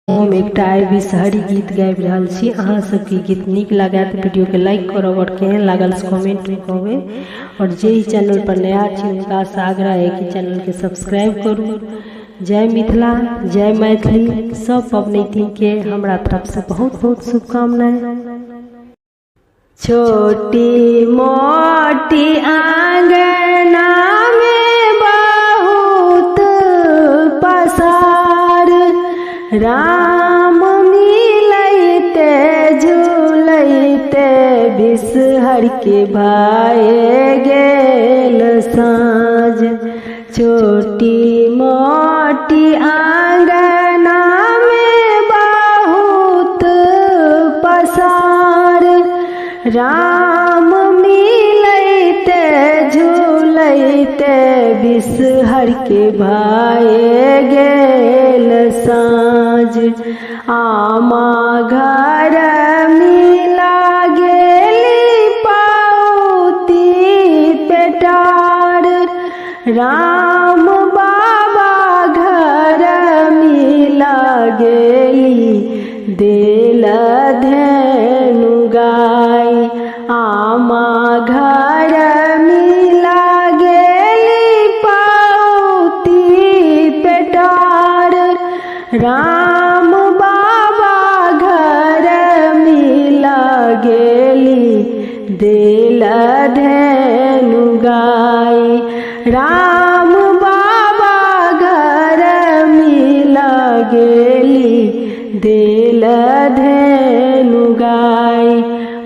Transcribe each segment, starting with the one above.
हम एकटा विषहरी गीत गाबि रहल छी। अहाँ सबके गीत नीक लागत वीडियो के लाइक करब और केहन लागल कमेंट में कहबे। और जे चैनल पर नया छी उनका से आग्रह है कि चैनल के सब्सक्राइब करू। जय मिथिला, जय मैथिली। सब पबनैतिन के हमरा तरफ से बहुत बहुत शुभकामनाएं। छोटी मोटी आंगना में बहुत पसार, राम मिलैते झूलैते बिषहर के भाए गेल साँझ। छोटी मोटी आंगना में बहुत पसार, राम मिलैते झूलैते बिषहर के भाए गेल साँझ। आमा घर मिला गेली पाउती पेटार, राम बाबा घर मिला गेली देल धेनु गाय। आमा घर मिला गेली पाउती पेटार, राम बाबा घर मिला गेली देल धेनु गाय। राम बाबा घर मिला गेली देल धेनु गाय।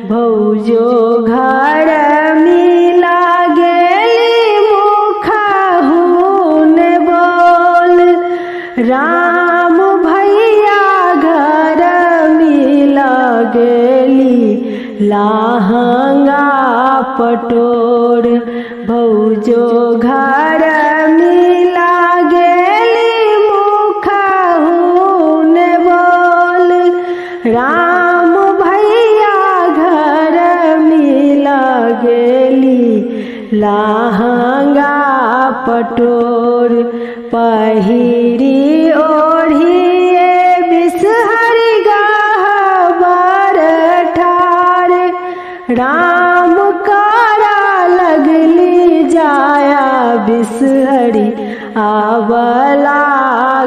भौजो घर मिला गेली मुखहुन बोल, राम भैया घर मिला गेली लहंगा पटोर। भौजो घर मिला गेली मुखहुन बोल, राम भैया घर मिला गेली लहंगा पटोर। पहिरी ओढ़िए बिषहरी गहबर ठार, राम करा लगली जाया बिषहरी आवला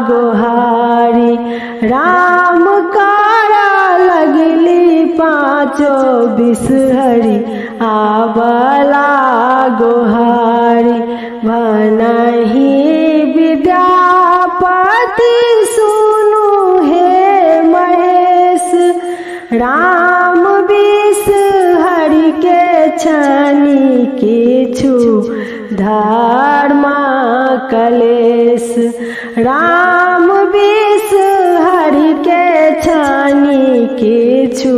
गोहारी। राम करा लगली पाँचो बिषहरी आवला गोहारी। भनहि विद्यापति सुनु हे महेश, राम बिषहरी के छानी किछु धर्म कलेश। राम बिषहरी के छानी किछु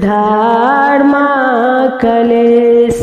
धर्म कलेश।